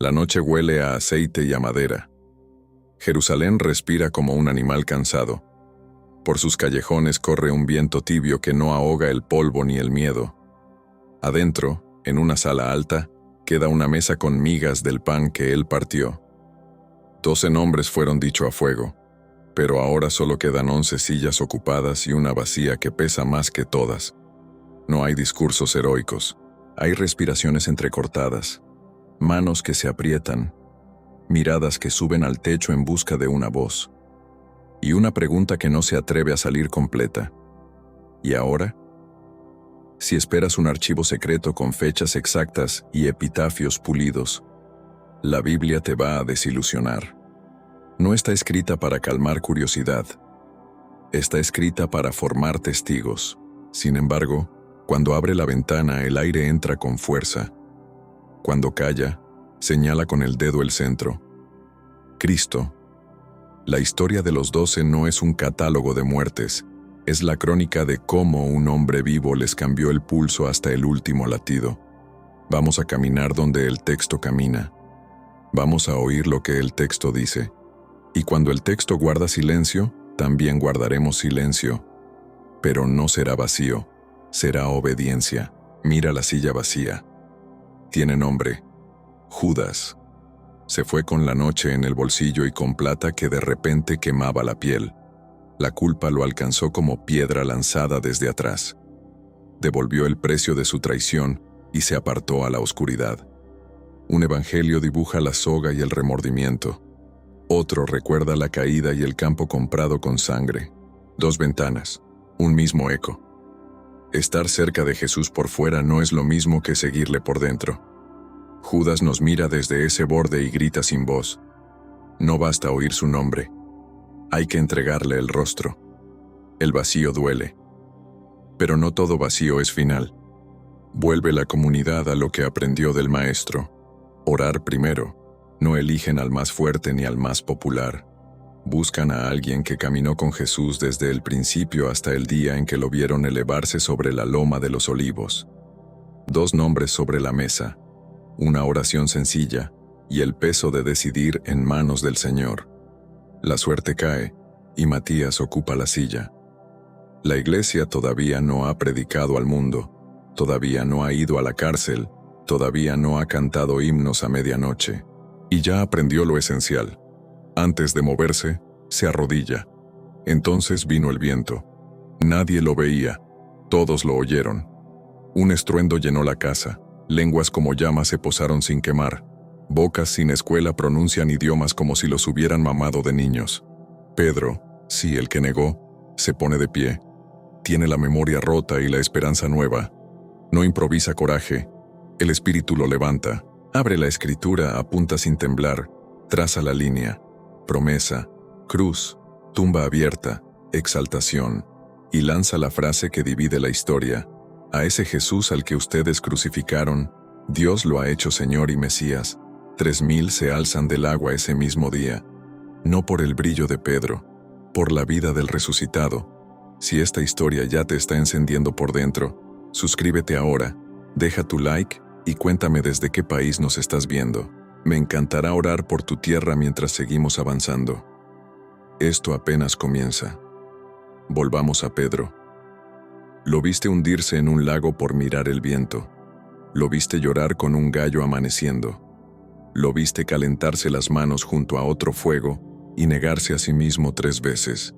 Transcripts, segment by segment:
La noche huele a aceite y a madera. Jerusalén respira como un animal cansado. Por sus callejones corre un viento tibio que no ahoga el polvo ni el miedo. Adentro, en una sala alta, queda una mesa con migas del pan que él partió. 12 nombres fueron dicho a fuego, pero ahora solo quedan 11 sillas ocupadas y una vacía que pesa más que todas. No hay discursos heroicos, hay respiraciones entrecortadas, manos que se aprietan, miradas que suben al techo en busca de una voz, y una pregunta que no se atreve a salir completa. ¿Y ahora? Si esperas un archivo secreto con fechas exactas y epitafios pulidos, la Biblia te va a desilusionar. No está escrita para calmar curiosidad. Está escrita para formar testigos. Sin embargo, cuando abre la ventana, el aire entra con fuerza. Cuando calla, señala con el dedo el centro. Cristo. La historia de los 12 no es un catálogo de muertes, es la crónica de cómo un hombre vivo les cambió el pulso hasta el último latido. Vamos a caminar donde el texto camina. Vamos a oír lo que el texto dice. Y cuando el texto guarda silencio, también guardaremos silencio. Pero no será vacío, será obediencia. Mira la silla vacía. Tiene nombre: Judas. Se fue con la noche en el bolsillo y con plata que de repente quemaba la piel. La culpa lo alcanzó como piedra lanzada desde atrás. Devolvió el precio de su traición y se apartó a la oscuridad. Un evangelio dibuja la soga y el remordimiento. Otro recuerda la caída y el campo comprado con sangre. 2 ventanas, un mismo eco. Estar cerca de Jesús por fuera no es lo mismo que seguirle por dentro. Judas nos mira desde ese borde y grita sin voz. No basta oír su nombre. Hay que entregarle el rostro. El vacío duele. Pero no todo vacío es final. Vuelve la comunidad a lo que aprendió del maestro. Orar primero. No eligen al más fuerte ni al más popular. Buscan a alguien que caminó con Jesús desde el principio hasta el día en que lo vieron elevarse sobre la loma de los olivos. 2 nombres sobre la mesa. Una oración sencilla y el peso de decidir en manos del Señor. La suerte cae y Matías ocupa la silla. La iglesia todavía no ha predicado al mundo, todavía no ha ido a la cárcel, todavía no ha cantado himnos a medianoche. Y ya aprendió lo esencial. Antes de moverse, se arrodilla. Entonces vino el viento. Nadie lo veía, todos lo oyeron. Un estruendo llenó la casa. Lenguas como llamas se posaron sin quemar. Bocas sin escuela pronuncian idiomas como si los hubieran mamado de niños. Pedro, sí, el que negó, se pone de pie. Tiene la memoria rota y la esperanza nueva. No improvisa coraje. El espíritu lo levanta. Abre la escritura, apunta sin temblar. Traza la línea. Promesa, cruz, tumba abierta, exaltación. Y lanza la frase que divide la historia. A ese Jesús al que ustedes crucificaron, Dios lo ha hecho Señor y Mesías. 3000 se alzan del agua ese mismo día. No por el brillo de Pedro, por la vida del resucitado. Si esta historia ya te está encendiendo por dentro, suscríbete ahora, deja tu like y cuéntame desde qué país nos estás viendo. Me encantará orar por tu tierra mientras seguimos avanzando. Esto apenas comienza. Volvamos a Pedro. Lo viste hundirse en un lago por mirar el viento. Lo viste llorar con un gallo amaneciendo. Lo viste calentarse las manos junto a otro fuego y negarse a sí mismo 3 veces.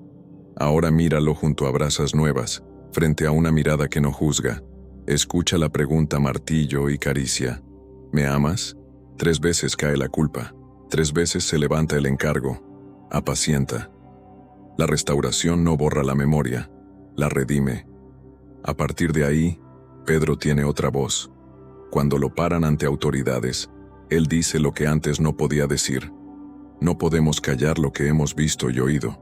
Ahora míralo junto a brasas nuevas, frente a una mirada que no juzga. Escucha la pregunta martillo y caricia. ¿Me amas? 3 veces cae la culpa. 3 veces se levanta el encargo. Apacienta. La restauración no borra la memoria, la redime. A partir de ahí, Pedro tiene otra voz. Cuando lo paran ante autoridades, él dice lo que antes no podía decir. No podemos callar lo que hemos visto y oído.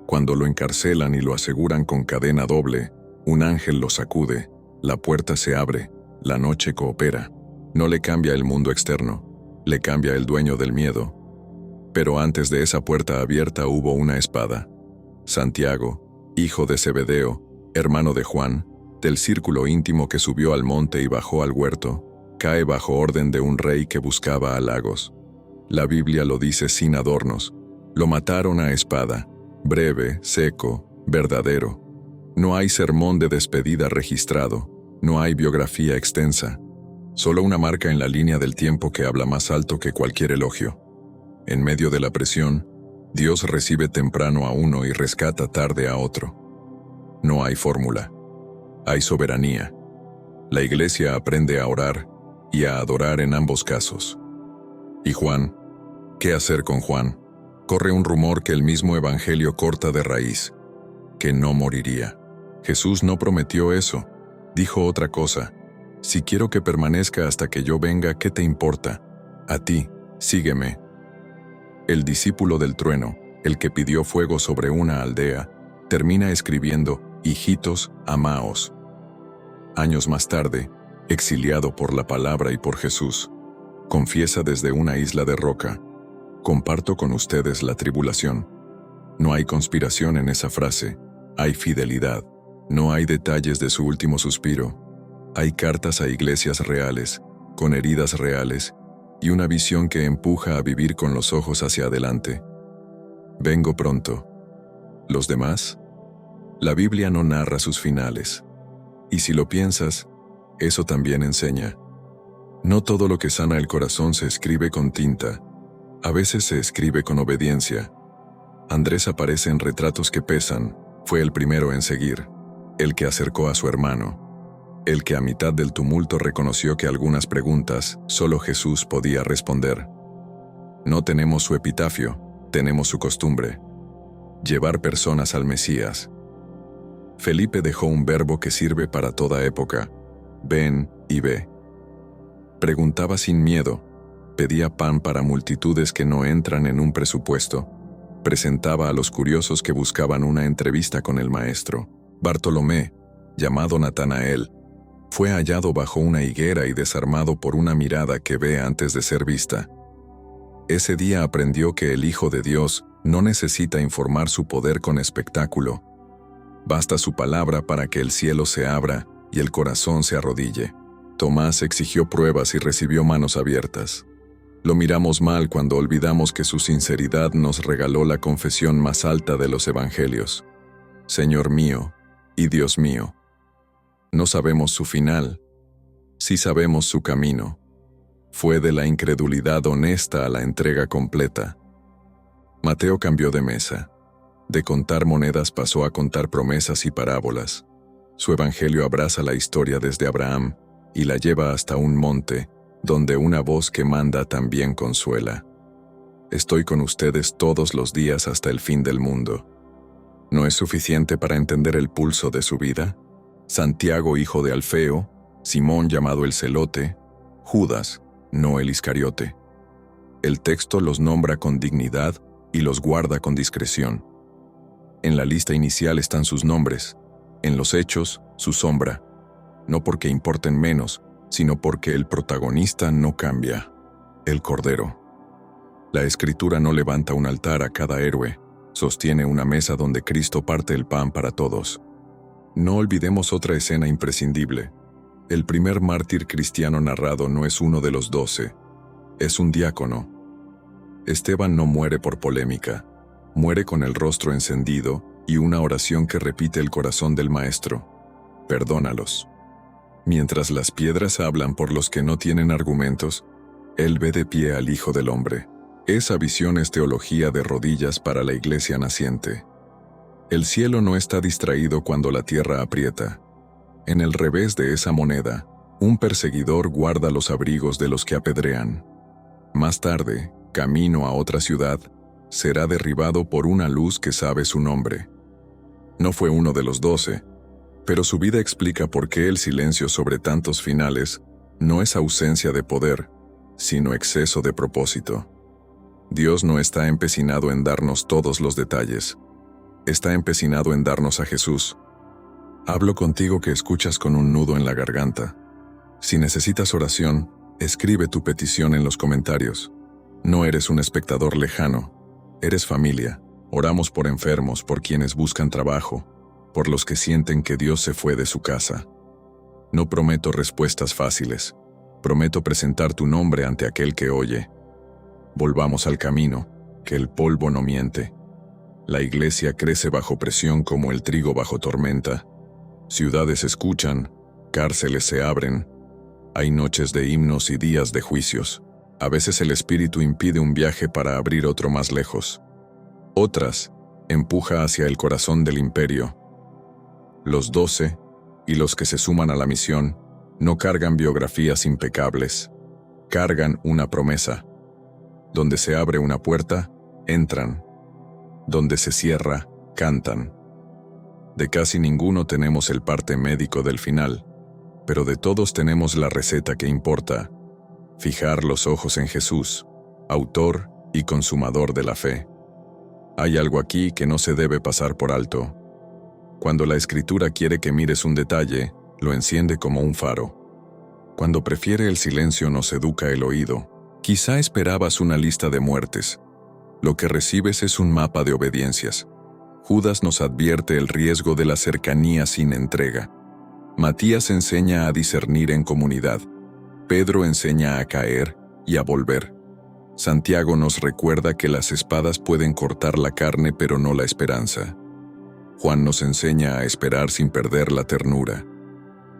Cuando lo encarcelan y lo aseguran con cadena doble, un ángel lo sacude, la puerta se abre, la noche coopera. No le cambia el mundo externo, le cambia el dueño del miedo. Pero antes de esa puerta abierta hubo una espada. Santiago, hijo de Zebedeo, hermano de Juan, del círculo íntimo que subió al monte y bajó al huerto, cae bajo orden de un rey que buscaba halagos. La Biblia lo dice sin adornos. Lo mataron a espada. Breve, seco, verdadero. No hay sermón de despedida registrado. No hay biografía extensa. Solo una marca en la línea del tiempo que habla más alto que cualquier elogio. En medio de la presión, Dios recibe temprano a uno y rescata tarde a otro. No hay fórmula. Hay soberanía. La Iglesia aprende a orar y a adorar en ambos casos. ¿Y Juan? ¿Qué hacer con Juan? Corre un rumor que el mismo Evangelio corta de raíz, que no moriría. Jesús no prometió eso. Dijo otra cosa. Si quiero que permanezca hasta que yo venga, ¿qué te importa? A ti, sígueme. El discípulo del trueno, el que pidió fuego sobre una aldea, termina escribiendo, hijitos, amaos. Años más tarde, exiliado por la palabra y por Jesús, confiesa desde una isla de roca, comparto con ustedes la tribulación. No hay conspiración en esa frase, hay fidelidad. No hay detalles de su último suspiro. Hay cartas a iglesias reales, con heridas reales, y una visión que empuja a vivir con los ojos hacia adelante. Vengo pronto. ¿Los demás? La Biblia no narra sus finales. Y si lo piensas, eso también enseña. No todo lo que sana el corazón se escribe con tinta. A veces se escribe con obediencia. Andrés aparece en Retratos que pesan. Fue el primero en seguir. El que acercó a su hermano. El que a mitad del tumulto reconoció que algunas preguntas solo Jesús podía responder. No tenemos su epitafio, tenemos su costumbre. Llevar personas al Mesías. Felipe dejó un verbo que sirve para toda época. Ven y ve. Preguntaba sin miedo. Pedía pan para multitudes que no entran en un presupuesto. Presentaba a los curiosos que buscaban una entrevista con el maestro. Bartolomé, llamado Natanael, fue hallado bajo una higuera y desarmado por una mirada que ve antes de ser vista. Ese día aprendió que el Hijo de Dios no necesita informar su poder con espectáculo. Basta su palabra para que el cielo se abra y el corazón se arrodille. Tomás exigió pruebas y recibió manos abiertas. Lo miramos mal cuando olvidamos que su sinceridad nos regaló la confesión más alta de los evangelios. Señor mío y Dios mío. No sabemos su final, sí sabemos su camino. Fue de la incredulidad honesta a la entrega completa. Mateo cambió de mesa. De contar monedas pasó a contar promesas y parábolas. Su evangelio abraza la historia desde Abraham y la lleva hasta un monte, donde una voz que manda también consuela. Estoy con ustedes todos los días hasta el fin del mundo. ¿No es suficiente para entender el pulso de su vida? Santiago, hijo de Alfeo, Simón llamado el Celote, Judas, no el Iscariote. El texto los nombra con dignidad y los guarda con discreción. En la lista inicial están sus nombres, en los hechos, su sombra, no porque importen menos, sino porque el protagonista no cambia, el Cordero. La Escritura no levanta un altar a cada héroe, sostiene una mesa donde Cristo parte el pan para todos. No olvidemos otra escena imprescindible. El primer mártir cristiano narrado no es uno de los 12, es un diácono. Esteban no muere por polémica, muere con el rostro encendido y una oración que repite el corazón del Maestro: perdónalos. Mientras las piedras hablan por los que no tienen argumentos, él ve de pie al Hijo del Hombre. Esa visión es teología de rodillas para la iglesia naciente. El cielo no está distraído cuando la tierra aprieta. En el revés de esa moneda, un perseguidor guarda los abrigos de los que apedrean. Más tarde, camino a otra ciudad, será derribado por una luz que sabe su nombre. No fue uno de los 12, pero su vida explica por qué el silencio sobre tantos finales no es ausencia de poder, sino exceso de propósito. Dios no está empecinado en darnos todos los detalles. Está empecinado en darnos a Jesús. Hablo contigo que escuchas con un nudo en la garganta. Si necesitas oración, escribe tu petición en los comentarios. No eres un espectador lejano, eres familia. Oramos por enfermos, por quienes buscan trabajo, por los que sienten que Dios se fue de su casa. No prometo respuestas fáciles, prometo presentar tu nombre ante aquel que oye. Volvamos al camino, que el polvo no miente. La iglesia crece bajo presión como el trigo bajo tormenta. Ciudades escuchan, cárceles se abren. Hay noches de himnos y días de juicios. A veces el espíritu impide un viaje para abrir otro más lejos. Otras, empuja hacia el corazón del imperio. Los 12, y los que se suman a la misión, no cargan biografías impecables. Cargan una promesa. Donde se abre una puerta, entran. Donde se cierra, cantan. De casi ninguno tenemos el parte médico del final, pero de todos tenemos la receta que importa: fijar los ojos en Jesús, autor y consumador de la fe. Hay algo aquí que no se debe pasar por alto. Cuando la Escritura quiere que mires un detalle, lo enciende como un faro. Cuando prefiere el silencio, nos educa el oído. Quizá esperabas una lista de muertes. Lo que recibes es un mapa de obediencias. Judas nos advierte el riesgo de la cercanía sin entrega. Matías enseña a discernir en comunidad. Pedro enseña a caer y a volver. Santiago nos recuerda que las espadas pueden cortar la carne pero no la esperanza. Juan nos enseña a esperar sin perder la ternura.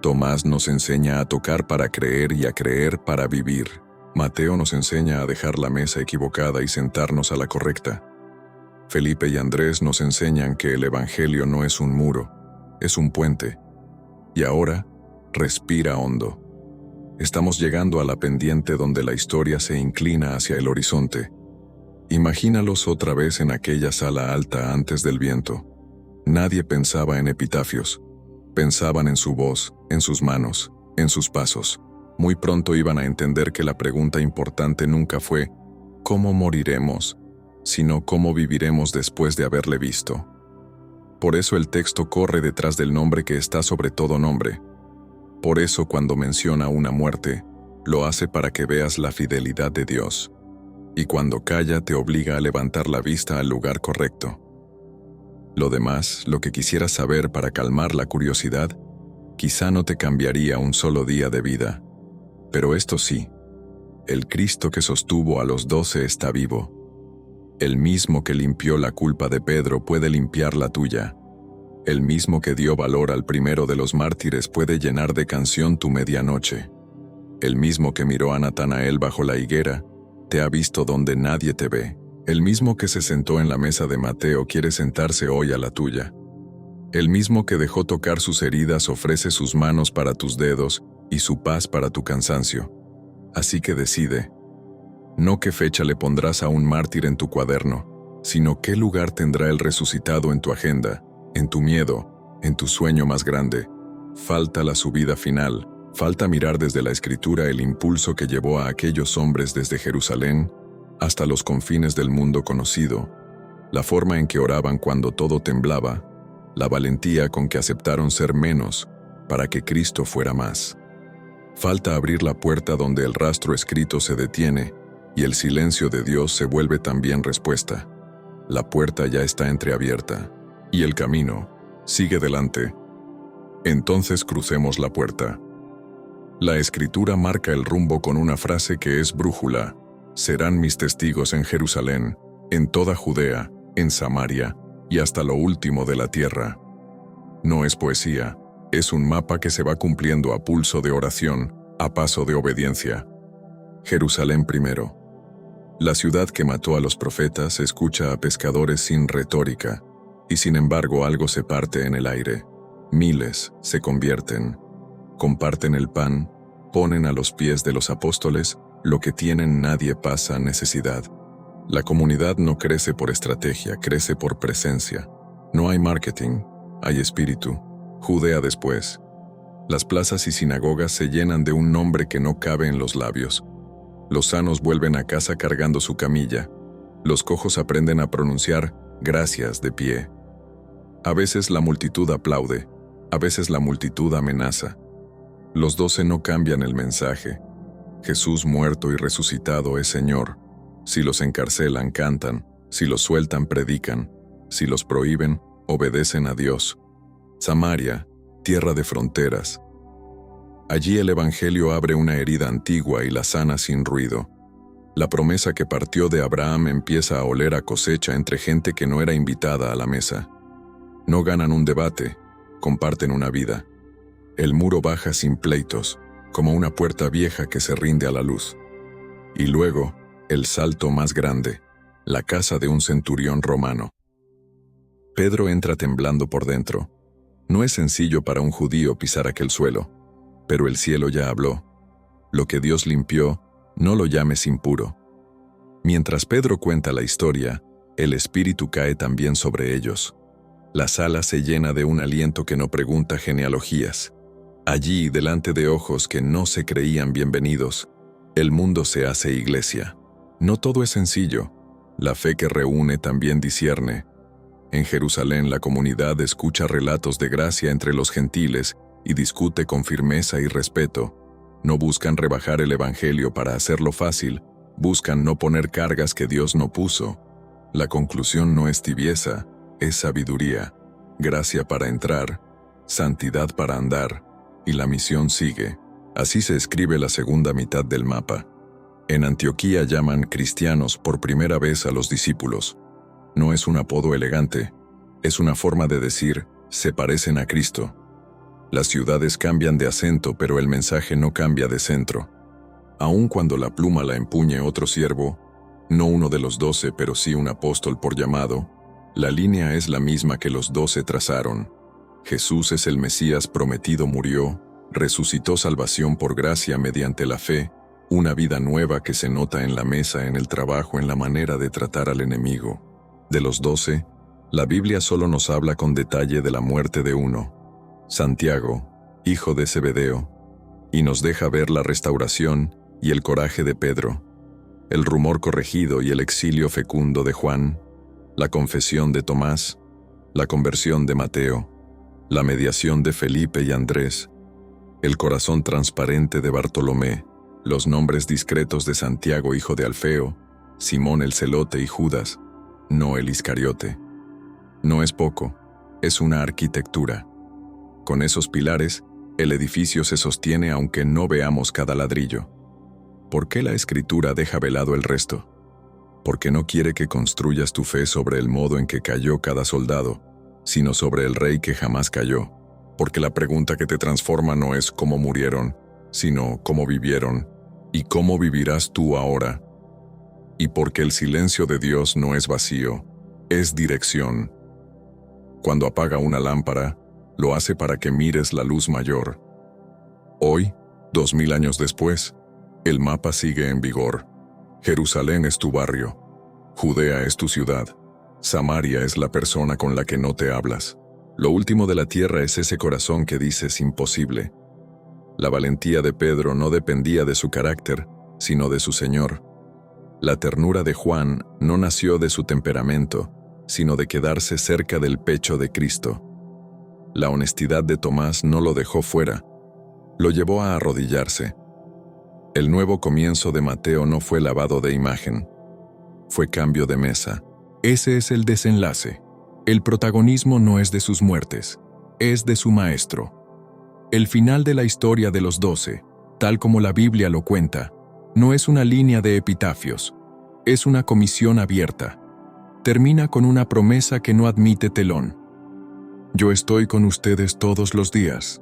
Tomás nos enseña a tocar para creer y a creer para vivir. Mateo nos enseña a dejar la mesa equivocada y sentarnos a la correcta. Felipe y Andrés nos enseñan que el Evangelio no es un muro, es un puente. Y ahora, respira hondo. Estamos llegando a la pendiente donde la historia se inclina hacia el horizonte. Imagínalos otra vez en aquella sala alta antes del viento. Nadie pensaba en epitafios. Pensaban en su voz, en sus manos, en sus pasos. Muy pronto iban a entender que la pregunta importante nunca fue ¿cómo moriremos?, sino ¿cómo viviremos después de haberle visto? Por eso el texto corre detrás del nombre que está sobre todo nombre. Por eso cuando menciona una muerte, lo hace para que veas la fidelidad de Dios. Y cuando calla te obliga a levantar la vista al lugar correcto. Lo demás, lo que quisieras saber para calmar la curiosidad, quizá no te cambiaría un solo día de vida. Pero esto sí, el Cristo que sostuvo a los 12 está vivo. El mismo que limpió la culpa de Pedro puede limpiar la tuya. El mismo que dio valor al primero de los mártires puede llenar de canción tu medianoche. El mismo que miró a Natanael bajo la higuera, te ha visto donde nadie te ve. El mismo que se sentó en la mesa de Mateo quiere sentarse hoy a la tuya. El mismo que dejó tocar sus heridas ofrece sus manos para tus dedos y su paz para tu cansancio. Así que decide. No qué fecha le pondrás a un mártir en tu cuaderno, sino qué lugar tendrá el resucitado en tu agenda, en tu miedo, en tu sueño más grande. Falta la subida final, falta mirar desde la Escritura el impulso que llevó a aquellos hombres desde Jerusalén hasta los confines del mundo conocido, la forma en que oraban cuando todo temblaba, la valentía con que aceptaron ser menos para que Cristo fuera más. Falta abrir la puerta donde el rastro escrito se detiene y el silencio de Dios se vuelve también respuesta. La puerta ya está entreabierta y el camino sigue delante. Entonces crucemos la puerta. La Escritura marca el rumbo con una frase que es brújula: serán mis testigos en Jerusalén, en toda Judea, en Samaria y hasta lo último de la tierra. No es poesía, es un mapa que se va cumpliendo a pulso de oración, a paso de obediencia. Jerusalén primero. La ciudad que mató a los profetas escucha a pescadores sin retórica, y sin embargo algo se parte en el aire. Miles se convierten, comparten el pan, ponen a los pies de los apóstoles lo que tienen, nadie pasa necesidad. La comunidad no crece por estrategia, crece por presencia. No hay marketing, hay espíritu. Judea después. Las plazas y sinagogas se llenan de un nombre que no cabe en los labios. Los sanos vuelven a casa cargando su camilla. Los cojos aprenden a pronunciar gracias de pie. A veces la multitud aplaude, a veces la multitud amenaza. Los 12 no cambian el mensaje. Jesús muerto y resucitado es Señor. Si los encarcelan, cantan. Si los sueltan, predican. Si los prohíben, obedecen a Dios. Samaria, tierra de fronteras. Allí el Evangelio abre una herida antigua y la sana sin ruido. La promesa que partió de Abraham empieza a oler a cosecha entre gente que no era invitada a la mesa. No ganan un debate, comparten una vida. El muro baja sin pleitos, como una puerta vieja que se rinde a la luz. Y luego, el salto más grande, la casa de un centurión romano. Pedro entra temblando por dentro. No es sencillo para un judío pisar aquel suelo, pero el cielo ya habló. Lo que Dios limpió, no lo llames impuro. Mientras Pedro cuenta la historia, el Espíritu cae también sobre ellos. La sala se llena de un aliento que no pregunta genealogías. Allí, delante de ojos que no se creían bienvenidos, el mundo se hace iglesia. No todo es sencillo. La fe que reúne también discierne. En Jerusalén la comunidad escucha relatos de gracia entre los gentiles y discute con firmeza y respeto. No buscan rebajar el evangelio para hacerlo fácil, buscan no poner cargas que Dios no puso. La conclusión no es tibieza, es sabiduría, gracia para entrar, santidad para andar, y la misión sigue. Así se escribe la segunda mitad del mapa. En Antioquía llaman cristianos por primera vez a los discípulos. No es un apodo elegante, es una forma de decir, se parecen a Cristo. Las ciudades cambian de acento, pero el mensaje no cambia de centro. Aun cuando la pluma la empuñe otro siervo, no uno de los 12, pero sí un apóstol por llamado, la línea es la misma que los 12 trazaron. Jesús es el Mesías prometido, murió, resucitó, salvación por gracia mediante la fe, una vida nueva que se nota en la mesa, en el trabajo, en la manera de tratar al enemigo. De los 12, la Biblia solo nos habla con detalle de la muerte de uno, Santiago, hijo de Zebedeo, y nos deja ver la restauración y el coraje de Pedro, el rumor corregido y el exilio fecundo de Juan, la confesión de Tomás, la conversión de Mateo, la mediación de Felipe y Andrés, el corazón transparente de Bartolomé, los nombres discretos de Santiago, hijo de Alfeo, Simón el celote y Judas, no el Iscariote. No es poco, es una arquitectura. Con esos pilares, el edificio se sostiene aunque no veamos cada ladrillo. ¿Por qué la Escritura deja velado el resto? Porque no quiere que construyas tu fe sobre el modo en que cayó cada soldado, sino sobre el rey que jamás cayó. Porque la pregunta que te transforma no es cómo murieron, sino cómo vivieron, y cómo vivirás tú ahora. Y porque el silencio de Dios no es vacío, es dirección. Cuando apaga una lámpara, lo hace para que mires la luz mayor. Hoy, 2000 años después, el mapa sigue en vigor. Jerusalén es tu barrio, Judea es tu ciudad, Samaria es la persona con la que no te hablas. Lo último de la tierra es ese corazón que dices imposible. La valentía de Pedro no dependía de su carácter, sino de su Señor. La ternura de Juan no nació de su temperamento, sino de quedarse cerca del pecho de Cristo. La honestidad de Tomás no lo dejó fuera, lo llevó a arrodillarse. El nuevo comienzo de Mateo no fue lavado de imagen, fue cambio de mesa. Ese es el desenlace. El protagonismo no es de sus muertes, es de su maestro. El final de la historia de los 12, tal como la Biblia lo cuenta, no es una línea de epitafios, es una comisión abierta. Termina con una promesa que no admite telón. Yo estoy con ustedes todos los días,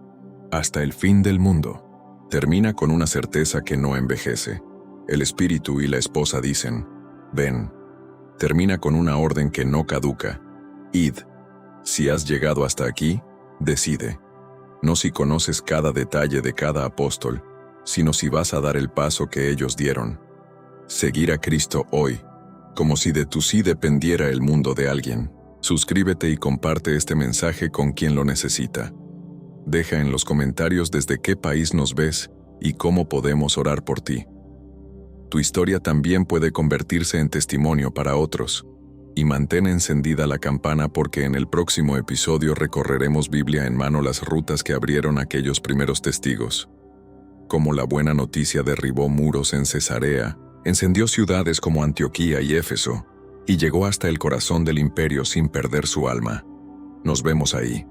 hasta el fin del mundo. Termina con una certeza que no envejece. El espíritu y la esposa dicen, ven. Termina con una orden que no caduca. Id. Si has llegado hasta aquí, decide. No si conoces cada detalle de cada apóstol, sino si vas a dar el paso que ellos dieron. Seguir a Cristo hoy, como si de tu sí dependiera el mundo de alguien. Suscríbete y comparte este mensaje con quien lo necesita. Deja en los comentarios desde qué país nos ves y cómo podemos orar por ti. Tu historia también puede convertirse en testimonio para otros. Y mantén encendida la campana porque en el próximo episodio recorreremos Biblia en mano las rutas que abrieron aquellos primeros testigos. Como la buena noticia derribó muros en Cesarea, encendió ciudades como Antioquía y Éfeso, y llegó hasta el corazón del imperio sin perder su alma. Nos vemos ahí.